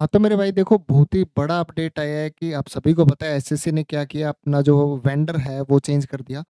हाँ, तो मेरे भाई देखो बहुत ही बड़ा अपडेट आया है कि आप सभी को पता है एसएससी ने क्या किया अपना जो वेंडर है वो चेंज कर दिया।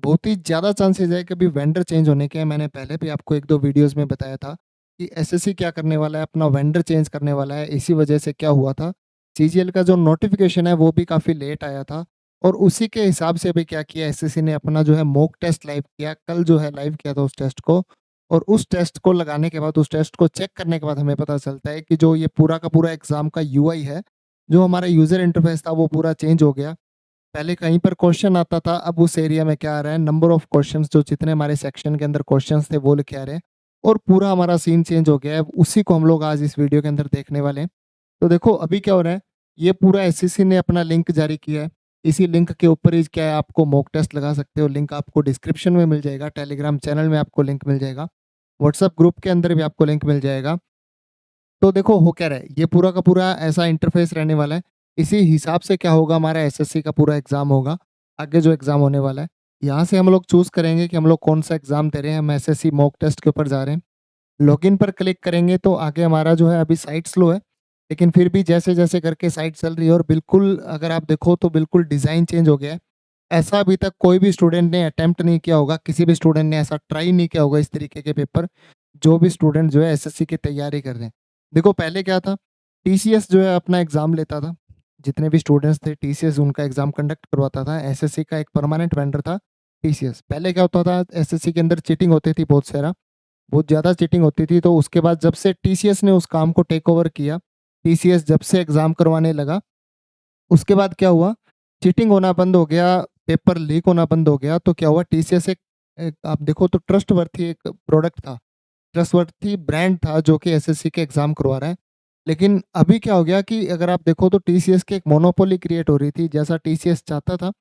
बहुत ही ज़्यादा चांसेस है कि अभी वेंडर चेंज होने के हैं। मैंने पहले भी आपको 1-2 वीडियोज़ में बताया था कि एसएससी क्या करने वाला है, अपना वेंडर चेंज करने वाला है। इसी वजह से क्या हुआ था, सीजीएल का जो नोटिफ़िकेशन है वो भी काफ़ी लेट आया था और उसी के हिसाब से अभी क्या किया एसएससी ने अपना जो है मॉक टेस्ट लाइव किया। कल जो है लाइव किया था उस टेस्ट को और उस टेस्ट को लगाने के बाद, उस टेस्ट को चेक करने के बाद हमें पता चलता है कि जो ये पूरा का पूरा एग्ज़ाम का यूआई है, जो हमारा यूज़र इंटरफ़ेस था वो पूरा चेंज हो गया। पहले कहीं पर क्वेश्चन आता था, अब उस एरिया में क्या आ रहा है, नंबर ऑफ क्वेश्चंस जो जितने हमारे सेक्शन के अंदर क्वेश्चंस थे वो लिखे आ रहे हैं और पूरा हमारा सीन चेंज हो गया है। उसी को हम लोग आज इस वीडियो के अंदर देखने वाले हैं। तो देखो अभी क्या हो रहा है, ये पूरा एसएससी ने अपना लिंक जारी किया है। इसी लिंक के ऊपर ही क्या है, आपको मॉक टेस्ट लगा सकते हो। लिंक आपको डिस्क्रिप्शन में मिल जाएगा, टेलीग्राम चैनल में आपको लिंक मिल जाएगा, व्हाट्सएप ग्रुप के अंदर भी आपको लिंक मिल जाएगा। तो देखो हो क्या रहा है, ये पूरा का पूरा ऐसा इंटरफ़ेस रहने वाला है। इसी हिसाब से क्या होगा, हमारा एसएससी का पूरा एग्ज़ाम होगा, आगे जो एग्ज़ाम होने वाला है। यहाँ से हम लोग चूज़ करेंगे कि हम लोग कौन-सा एग्ज़ाम दे रहे हैं, हम एसएससी मॉक टेस्ट के ऊपर जा रहे हैं। लॉगिन पर क्लिक करेंगे तो आगे हमारा जो है अभी साइट स्लो है, लेकिन फिर भी जैसे-जैसे करके साइट चल रही है और बिल्कुल अगर आप देखो तो बिल्कुल डिज़ाइन चेंज हो गया है। ऐसा अभी तक कोई भी स्टूडेंट ने अटेम्प्ट नहीं किया होगा, किसी भी स्टूडेंट ने ऐसा ट्राई नहीं किया होगा इस तरीके के पेपर, जो भी स्टूडेंट जो है एसएससी की तैयारी कर रहे हैं। देखो पहले क्या था, टीसीएस जो है अपना एग्ज़ाम लेता था, जितने भी स्टूडेंट्स थे टीसीएस उनका एग्ज़ाम कंडक्ट करवाता था। एसएससी का एक परमानेंट वेंडर था टीसीएस। पहले क्या होता था, एसएससी के अंदर चीटिंग होती थी बहुत ज़्यादा चीटिंग होती थी, तो उसके बाद जब से टीसीएस ने उस काम को टेक ओवर किया, टीसीएस जब से एग्ज़ाम करवाने लगा, उसके बाद क्या हुआ, चीटिंग होना बंद हो गया, पेपर लीक होना बंद हो गया, तो क्या हुआ टीसीएस एक एक आप देखो तो ट्रस्टवर्थी एक प्रोडक्ट था, ट्रस्टवर्थी ब्रांड था जो कि एसएससी के एग्ज़ाम करवा रहा है। लेकिन अभी क्या हो गया कि अगर आप देखो तो टीसीएस की एक मोनोपोली क्रिएट हो रही थी, जैसा टीसीएस चाहता था,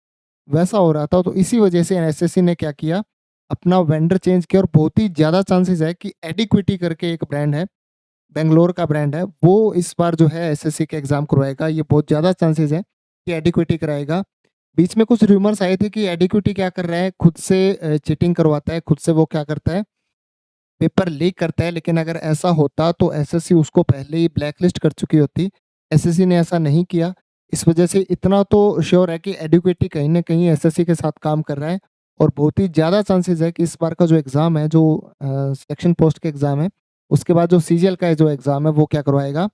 वैसा हो रहा था। तो इसी वजह से एसएससी ने क्या किया, अपना वेंडर चेंज किया और बहुत ही ज़्यादा चांसेस है कि एडिक्विटी करके एक ब्रांड है, बैंगलोर का ब्रांड है, वो इस बार जो है एसएससी का एग्ज़ाम करवाएगा। ये बहुत ज़्यादा चांसेस है कि एडिक्विटी कराएगा। बीच में कुछ रूमर्स आए थे कि एडिक्विटी क्या कर रहा है, खुद से चीटिंग करवाता है, खुद से वो क्या करता है, पेपर लीक करता है। लेकिन अगर ऐसा होता तो एसएससी उसको पहले ही ब्लैकलिस्ट कर चुकी होती। एसएससी ने ऐसा नहीं किया। इस वजह से इतना तो श्योर है कि एडुकेटी कहीं न कहीं एसएससी के साथ काम कर रहा है और बहुत ही ज़्यादा चांसेस है कि इस बार का जो एग्ज़ाम है, जो सेक्शन पोस्ट के एग्ज़ाम है, उसके बाद जो सीजीएल का जो एग्ज़ाम है वो क्या करवाएगा,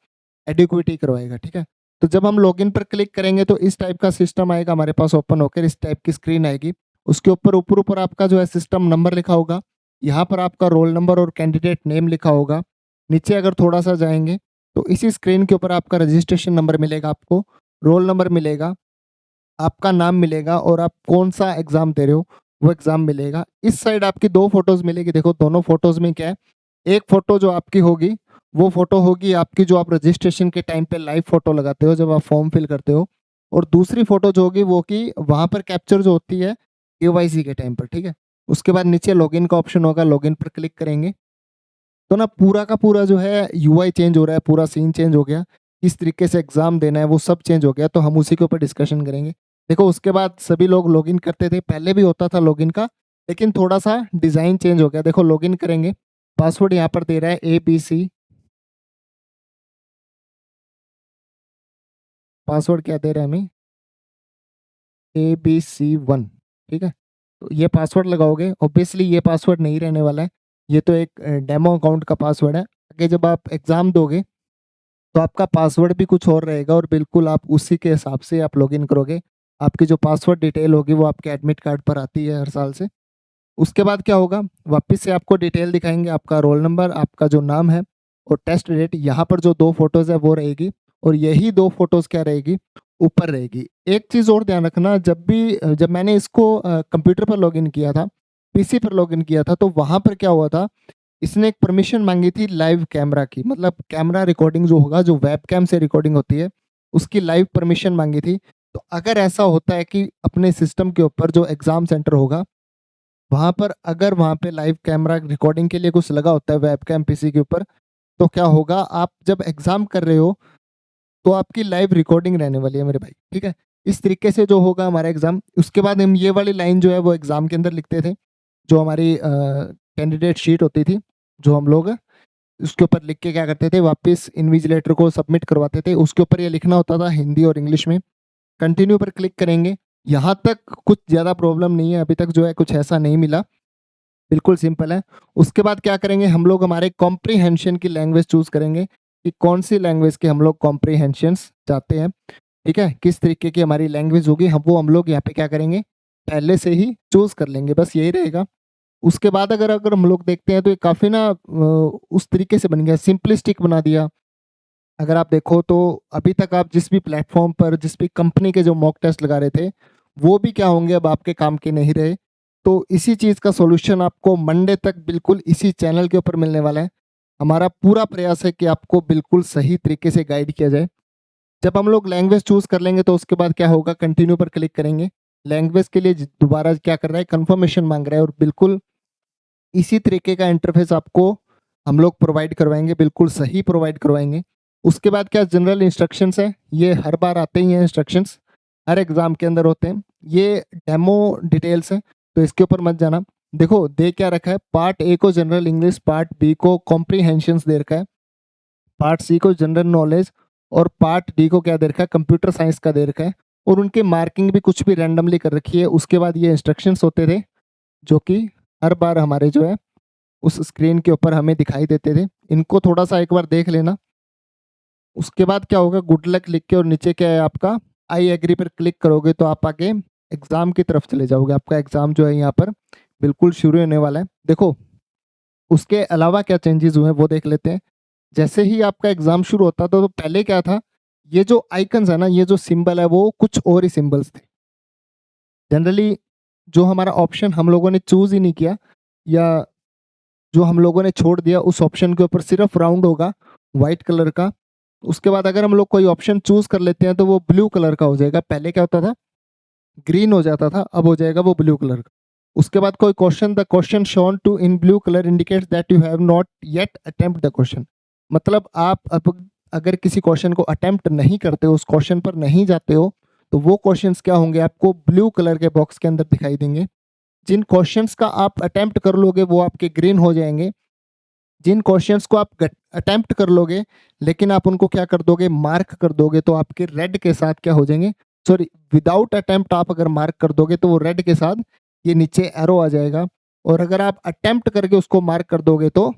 एडुकेटी करवाएगा, ठीक है? तो जब हम लॉगिन पर क्लिक करेंगे तो इस टाइप का सिस्टम आएगा हमारे पास ओपन होकर, इस टाइप की स्क्रीन आएगी। उसके ऊपर आपका जो है सिस्टम नंबर लिखा होगा। यहाँ पर आपका रोल नंबर और कैंडिडेट नेम लिखा होगा। नीचे अगर थोड़ा-सा जाएँगे, तो इसी स्क्रीन के ऊपर आपका रजिस्ट्रेशन नंबर मिलेगा आपको, रोल नंबर मिलेगा, आपका नाम मिलेगा और आप कौन-सा एग्ज़ाम दे रहे हो, वो एग्ज़ाम मिलेगा। इस साइड आपकी 2 फ़ोटोज़ मिलेगी, देखो दोनों फ़ोटोज़ में क्या है, एक फ़ोटो जो आपकी होगी, वो फ़ोटो होगी आपकी जो आप रजिस्ट्रेशन के टाइम पे लाइव फ़ोटो लगाते हो, जब आप फ़ॉर्म फिल करते हो और दूसरी फ़ोटो जो होगी वो कि वहाँ पर कैप्चर जो होती है, केवाईसी के टाइम पर, ठीक है? उसके बाद नीचे लॉगिन का ऑप्शन होगा, लॉगिन पर क्लिक करेंगे, तो ना पूरा का पूरा जो है यूआई चेंज हो रहा है, पूरा सीन चेंज हो गया। किस तरीके से एग्ज़ाम देना है वो सब चेंज हो गया, तो हम उसी के ऊपर डिस्कशन करेंगे। देखो उसके बाद सभी लोग लॉगिन करते थे, पहले भी होता था लॉगिन का, लेकिन थोड़ा-सा डिज़ाइन चेंज हो गया। देखो लॉगिन करेंगे, पासवर्ड यहाँ पर दे रहा है एबीसी, पासवर्ड क्या दे रहा है हमें, एबीसी1, ठीक है? तो ये पासवर्ड लगाओगे, ऑब्वियसली ये पासवर्ड नहीं रहने वाला है, ये तो एक डेमो अकाउंट का पासवर्ड है। आगे जब आप एग्ज़ाम दोगे तो आपका पासवर्ड भी कुछ और रहेगा और बिल्कुल आप उसी के हिसाब से आप लॉगिन करोगे। आपकी जो पासवर्ड डिटेल होगी वो आपके एडमिट कार्ड पर आती है हर साल से। उसके बाद क्या होगा, वापस से आपको डिटेल दिखाएँगे, आपका रोल नंबर, आपका जो नाम है और टेस्ट डेट। यहाँ पर जो 2 फ़ोटोज़ है वो रहेगी और यही 2 फ़ोटोज़ क्या रहेगी, ऊपर रहेगी। एक चीज़ और ध्यान रखना, जब मैंने इसको कंप्यूटर पर लॉगिन किया था, पीसी पर लॉगिन किया था, तो वहाँ पर क्या हुआ था, इसने एक परमिशन माँगी थी लाइव कैमरा की, मतलब कैमरा रिकॉर्डिंग जो होगा, जो वेबकैम से रिकॉर्डिंग होती है, उसकी लाइव परमिशन माँगी थी। तो अगर ऐसा होता है कि अपने सिस्टम के ऊपर जो एग्ज़ाम सेंटर होगा, वहाँ पर अगर वहाँ पे लाइव कैमरा रिकॉर्डिंग के लिए कुछ लगा होता है वेबकैम पीसी के ऊपर, तो क्या होगा, आप जब एग्ज़ाम कर रहे हो, तो आपकी लाइव रिकॉर्डिंग रहने वाली है मेरे भाई, ठीक है? इस तरीके से जो होगा हमारा एग्ज़ाम, उसके बाद हम ये वाली लाइन जो है वो एग्ज़ाम के अंदर लिखते थे, जो हमारी कैंडिडेट शीट होती थी, जो हम लोग उसके ऊपर लिख के क्या करते थे, वापस इन्विजिलेटर को सबमिट करवाते थे। उसके ऊपर ये लिखना होता था हिंदी और इंग्लिश में। कंटिन्यू पर क्लिक करेंगे। यहाँ तक कुछ ज़्यादा प्रॉब्लम नहीं है, अभी तक जो है कुछ ऐसा नहीं मिला, बिल्कुल सिंपल है। उसके बाद क्या करेंगे हम लोग, हमारे कॉम्प्रीहेंशन की लैंग्वेज चूज़ करेंगे कि कौन सी लैंग्वेज के हम लोग कॉम्प्रीहेंशंस चाहते हैं, ठीक है? किस तरीके की हमारी लैंग्वेज होगी, हम लोग यहाँ पे क्या करेंगे, पहले से ही चूज़ कर लेंगे, बस यही रहेगा। उसके बाद अगर अगर हम लोग देखते हैं तो ये काफ़ी ना उस तरीके से बन गया, सिंपलिस्टिक बना दिया। अगर आप देखो तो अभी तक आप जिस भी प्लेटफ़ॉर्म पर, जिस भी कंपनी के जो मॉक टेस्ट लगा रहे थे, वो भी क्या होंगे, अब आपके काम के नहीं रहे। तो इसी चीज़ का सॉल्यूशन आपको मंडे तक बिल्कुल इसी चैनल के ऊपर मिलने वाला है। हमारा पूरा प्रयास है कि आपको बिल्कुल सही तरीके से गाइड किया जाए। जब हम लोग लैंग्वेज चूज़ कर लेंगे तो उसके बाद क्या होगा, कंटिन्यू पर क्लिक करेंगे। लैंग्वेज के लिए दोबारा क्या कर रहा है, कंफर्मेशन माँग रहा है, और बिल्कुल इसी तरीके का इंटरफेस आपको हम लोग प्रोवाइड करवाएँगे, बिल्कुल सही प्रोवाइड करवाएँगे। उसके बाद क्या जनरल इंस्ट्रक्शंस है, ये हर बार आते ही हैं इंस्ट्रक्शंस, हर एग्ज़ाम के अंदर होते हैं। ये डेमो डिटेल्स हैं, तो इसके ऊपर मत जाना। देखो दे क्या रखा है, पार्ट ए को जनरल इंग्लिश, पार्ट बी को कॉम्प्रिहेंशंस दे रखा है, पार्ट सी को जनरल नॉलेज, और पार्ट डी को क्या दे रखा है, कंप्यूटर साइंस का दे रखा है। और उनकी मार्किंग भी कुछ भी रैंडमली कर रखी है। उसके बाद ये इंस्ट्रक्शंस होते थे, जो कि हर बार हमारे जो है उस स्क्रीन के ऊपर हमें दिखाई देते थे। इनको थोड़ा-सा एक बार देख लेना। उसके बाद क्या होगा, गुड लक लिख के और नीचे क्या है आपका, आई एग्री पर क्लिक करोगे तो आप आगे एग्ज़ाम की तरफ चले जाओगे। आपका एग्ज़ाम जो है यहाँ पर बिल्कुल शुरू होने वाला है। देखो, उसके अलावा क्या चेंजेज़ हुए हैं वो देख लेते हैं। जैसे ही आपका एग्ज़ाम शुरू होता था तो पहले क्या था, ये जो आइकन्स है ना, ये जो सिंबल है वो कुछ और ही सिंबल्स थे। जनरली जो हमारा ऑप्शन हम लोगों ने चूज़ ही नहीं किया, या जो हम लोगों ने छोड़ दिया, उस ऑप्शन के ऊपर सिर्फ राउंड होगा व्हाइट कलर का। उसके बाद अगर हम लोग कोई ऑप्शन चूज़ कर लेते हैं तो वो ब्लू कलर का हो जाएगा। पहले क्या होता था, ग्रीन हो जाता था, अब हो जाएगा वो ब्लू कलर का। उसके बाद कोई question, the question shown to in blue colour indicates that you have not yet attempt the question. मतलब आप अब अगर किसी क्वेश्चन को अटेम्प्ट नहीं करते हो, उस क्वेश्चन पर नहीं जाते हो, तो वो क्वेश्चंस क्या होंगे, आपको ब्लू कलर के बॉक्स के अंदर दिखाई देंगे। जिन क्वेश्चंस का आप अटेम्प्ट कर लोगे वो आपके ग्रीन हो जाएँगे। जिन क्वेश्चंस को आप अटेम्प्ट कर लोगे लेकिन आप उनको क्या कर दोगे, मार्क कर दोगे, तो आपके रेड के साथ क्या हो जाएंगे, सॉरी, विदाउट अटेम्प्ट आप अगर मार्क कर दोगे तो वो रेड के साथ ये नीचे एरो आ जाएगा। और अगर आप अटेम्प्ट करके उसको मार्क कर दोगे तो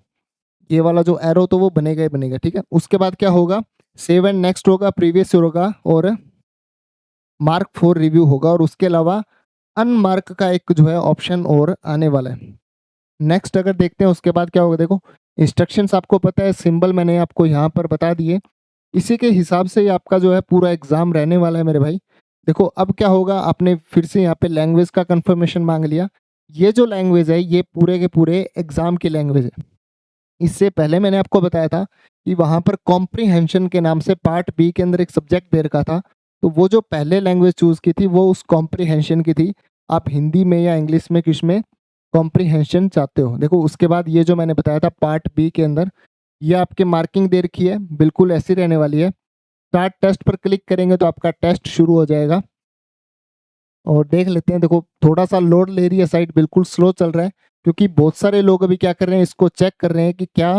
ये वाला जो एरो तो वो बनेगा ही बनेगा, ठीक है। उसके बाद क्या होगा, सेव एंड नेक्स्ट होगा, प्रीवियस होगा, और मार्क फॉर रिव्यू होगा, और उसके अलावा अनमार्क का एक जो है ऑप्शन और आने वाला है। नेक्स्ट अगर देखते हैं उसके बाद क्या होगा, देखो इंस्ट्रक्शंस आपको पता है, सिंबल मैंने आपको यहाँ पर बता दिए। इसी के हिसाब से ही आपका जो है पूरा एग्जाम रहने वाला है मेरे भाई। देखो अब क्या होगा, आपने फिर से यहाँ पे लैंग्वेज का कंफर्मेशन मांग लिया। ये जो लैंग्वेज है ये पूरे के पूरे एग्जाम की लैंग्वेज है। इससे पहले मैंने आपको बताया था कि वहाँ पर कॉम्प्रीहेंशन के नाम से पार्ट बी के अंदर एक सब्जेक्ट दे रखा था। तो वो जो पहले लैंग्वेज चूज़ की थी वो उस कॉम्प्रीहेंशन की थी। आप हिंदी में या इंग्लिश में किस में कॉम्प्रीहेंशन चाहते हो। देखो उसके बाद ये जो मैंने बताया था पार्ट बी के अंदर, ये आपके मार्किंग दे रखी है, बिल्कुल ऐसी रहने वाली है। स्टार्ट टेस्ट पर क्लिक करेंगे तो आपका टेस्ट शुरू हो जाएगा। और देख लेते हैं, देखो थोड़ा-सा लोड ले रही है साइट, बिल्कुल स्लो चल रहा है, क्योंकि बहुत सारे लोग अभी क्या कर रहे हैं, इसको चेक कर रहे हैं कि क्या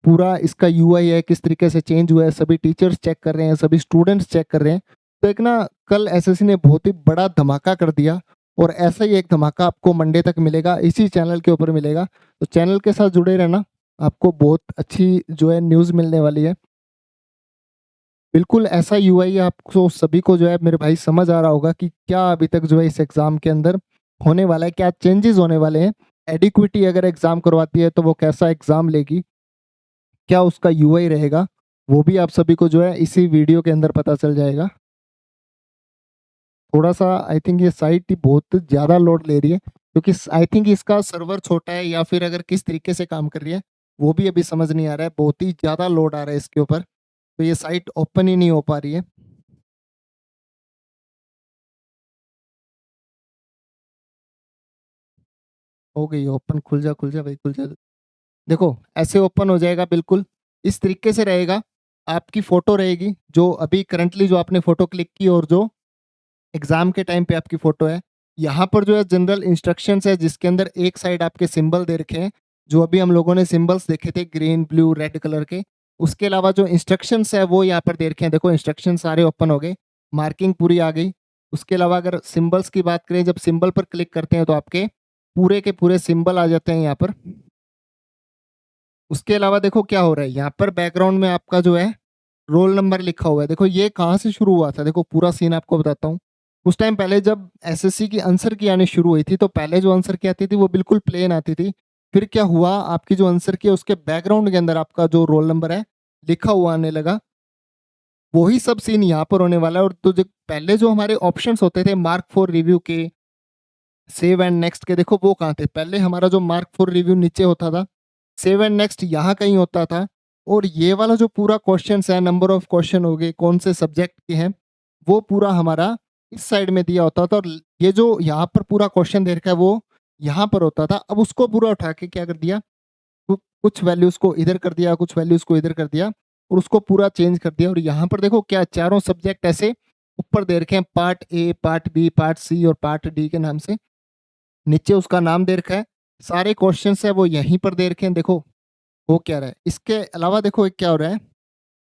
पूरा इसका यूआई है, किस तरीके से चेंज हुआ है। सभी टीचर्स चेक कर रहे हैं, सभी स्टूडेंट्स चेक कर रहे हैं। तो एक ना कल एसएससी ने बहुत ही बड़ा धमाका कर दिया, और ऐसा ही एक धमाका आपको मंडे तक मिलेगा, इसी चैनल के ऊपर मिलेगा। तो चैनल के साथ जुड़े रहना, आपको बहुत अच्छी जो है न्यूज़ मिलने वाली है। बिल्कुल ऐसा यूआई आपको सभी को जो है मेरे भाई समझ आ रहा होगा कि क्या अभी तक जो है इस एग्ज़ाम के अंदर होने वाला है, क्या चेंजेज़ होने वाले हैं। एडिक्विटी अगर एग्ज़ाम करवाती है तो वो कैसा एग्ज़ाम लेगी, क्या उसका यूआई रहेगा, वो भी आप सभी को जो है इसी वीडियो के अंदर पता चल जाएगा। थोड़ा-सा आई थिंक ये साइट ही बहुत ज़्यादा लोड ले रही है, क्योंकि आई थिंक इसका सर्वर छोटा है या फिर अगर किस तरीके से काम कर रही है, वो भी अभी समझ नहीं आ रहा है। बहुत ही ज़्यादा लोड आ रहा है इसके ऊपर, तो ये साइट ओपन ही नहीं हो पा रही है। हो गई ओपन, खुल जा भाई खुल जा। देखो ऐसे ओपन हो जाएगा, बिल्कुल इस तरीके से रहेगा। आपकी फ़ोटो रहेगी, जो अभी करंटली जो आपने फ़ोटो क्लिक की और जो एग्ज़ाम के टाइम पे आपकी फ़ोटो है। यहाँ पर जो है जनरल इंस्ट्रक्शंस है, जिसके अंदर एक साइड आपके सिंबल दे रखे हैं, जो अभी हम लोगों ने सिंबल्स देखे थे ग्रीन, ब्लू, रेड कलर के, उसके अलावा जो इंस्ट्रक्शंस है वो यहाँ पर दे रखे हैं। देखो इंस्ट्रक्शन सारे ओपन हो गए, मार्किंग पूरी आ गई। उसके अलावा अगर सिंबल्स की बात करें, जब सिंबल पर क्लिक करते हैं तो आपके पूरे के पूरे सिंबल आ जाते हैं यहाँ पर। उसके अलावा देखो क्या हो रहा है, यहाँ पर बैकग्राउंड में आपका जो है रोल नंबर लिखा हुआ है। देखो ये कहाँ से शुरू हुआ था, देखो पूरा सीन आपको बताता हूँ। कुछ टाइम पहले जब एसएससी की आंसर की आनी शुरू हुई थी, तो पहले जो आंसर की आती थी वो बिल्कुल प्लेन आती थी। फिर क्या हुआ, आपकी जो आंसर की है उसके बैकग्राउंड के अंदर आपका जो रोल नंबर है लिखा हुआ आने लगा। वही सब सीन यहाँ पर होने वाला है। और तो जो पहले जो हमारे ऑप्शंस होते थे मार्क फॉर रिव्यू के, सेव एंड नेक्स्ट के, देखो वो कहाँ थे। पहले हमारा जो मार्क फॉर रिव्यू नीचे होता था, सेव एंड नेक्स्ट यहाँ कहीं होता था। और ये वाला जो पूरा क्वेश्चन है, नंबर ऑफ क्वेश्चन हो गए, कौन से सब्जेक्ट के हैं, वो पूरा हमारा इस साइड में दिया होता था। और ये जो यहाँ पर पूरा क्वेश्चन दे रखा है वो यहाँ पर होता था। अब उसको पूरा उठा के क्या कर दिया, कुछ वैल्यूज को इधर कर दिया, कुछ वैल्यूज को इधर कर दिया, और उसको पूरा चेंज कर दिया। और यहाँ पर देखो क्या चारों सब्जेक्ट ऐसे ऊपर दे रखे हैं, part A, part B, part C और पार्ट डी के नाम से। नीचे उसका नाम दे रखा है, सारे क्वेश्चंस है वो यहीं पर दे रखे हैं। देखो हो क्या रहा है। इसके अलावा देखो एक क्या हो रहा है,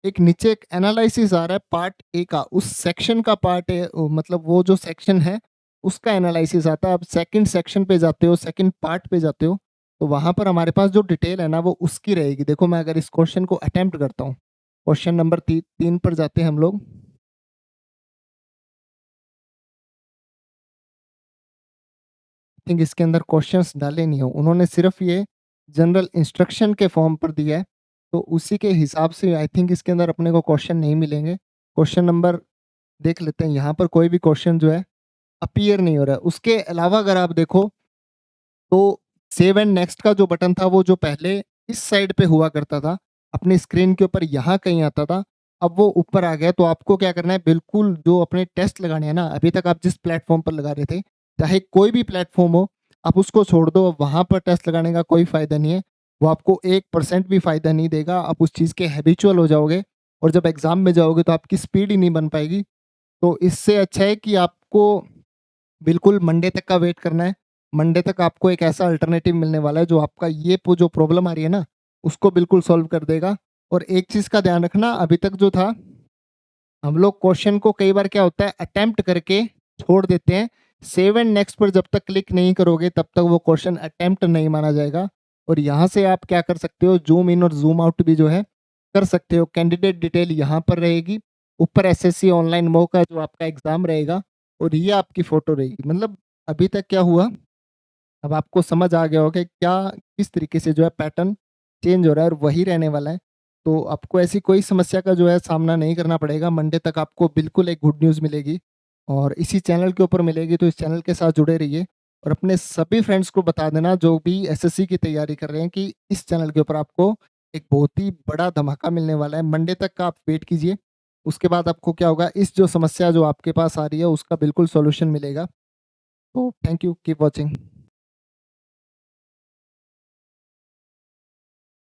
एक नीचे एक एनालिसिस आ रहा है पार्ट ए का, उस सेक्शन का पार्ट ए, मतलब वो जो सेक्शन है उसका एनालिसिस आता है। अब सेकंड सेक्शन पे जाते हो, सेकंड पार्ट पे जाते हो, तो वहां पर हमारे पास जो डिटेल है ना वो उसकी रहेगी। देखो मैं अगर इस क्वेश्चन को अटेम्प्ट करता हूँ, क्वेश्चन नंबर 3 पर जाते हैं हम लोग। थिंक इसके अंदर क्वेश्चंस डाले नहीं हो उन्होंने, सिर्फ ये जनरल इंस्ट्रक्शन के फॉर्म पर दिया है। तो उसी के हिसाब से आई थिंक इसके अंदर अपने को क्वेश्चन नहीं मिलेंगे। क्वेश्चन नंबर देख लेते हैं, यहाँ पर कोई भी क्वेश्चन जो है अपीयर नहीं हो रहा है। उसके अलावा अगर आप देखो तो सेव एंड नेक्स्ट का जो बटन था वो जो पहले इस साइड पे हुआ करता था, अपनी स्क्रीन के ऊपर यहाँ कहीं आता था, अब वो ऊपर आ गया। तो आपको क्या करना है, बिल्कुल जो अपने टेस्ट लगाने हैं ना, अभी तक आप जिस प्लेटफॉर्म पर लगा रहे थे, चाहे कोई भी प्लेटफॉर्म हो, आप उसको छोड़ दो। वहां पर टेस्ट लगाने का कोई फायदा नहीं है, वो आपको 1% भी फायदा नहीं देगा। आप उस चीज़ के हैबिचुअल हो जाओगे, और जब एग्जाम में जाओगे तो आपकी स्पीड ही नहीं बन पाएगी। तो इससे अच्छा है कि आपको बिल्कुल मंडे तक का वेट करना है। मंडे तक आपको एक ऐसा अल्टरनेटिव मिलने वाला है जो आपका ये जो प्रॉब्लम आ रही है ना, उसको बिल्कुल सॉल्व कर देगा। और एक चीज़ का ध्यान रखना, अभी तक जो था, हम लोग क्वेश्चन को कई बार क्या होता है अटेम्प्ट करके छोड़ देते हैं। सेव एंड नेक्स्ट पर जब तक क्लिक नहीं करोगे तब तक वो क्वेश्चन अटेम्प्ट नहीं माना जाएगा। और यहाँ से आप क्या कर सकते हो, जूम इन और जूम आउट भी जो है कर सकते हो। कैंडिडेट डिटेल यहाँ पर रहेगी, ऊपर एसएससी ऑनलाइन मॉक का जो आपका एग्जाम रहेगा, और ये आपकी फोटो रहेगी। मतलब अभी तक क्या हुआ, अब आपको समझ आ गया होगा कि क्या किस तरीके से जो है पैटर्न चेंज हो रहा है, और वही रहने वाला है। तो आपको ऐसी कोई समस्या का जो है सामना नहीं करना पड़ेगा। मंडे तक आपको बिल्कुल एक गुड न्यूज़ मिलेगी, और इसी चैनल के ऊपर मिलेगी। तो इस चैनल के साथ जुड़े रहिए, और अपने सभी फ्रेंड्स को बता देना जो भी एसएससी की तैयारी कर रहे हैं कि इस चैनल के ऊपर आपको एक बहुत ही बड़ा धमाका मिलने वाला है। मंडे तक का आप वेट कीजिए, उसके बाद आपको क्या होगा, इस जो समस्या जो आपके पास आ रही है उसका बिल्कुल सॉल्यूशन मिलेगा। तो थैंक यू, कीप वॉचिंग।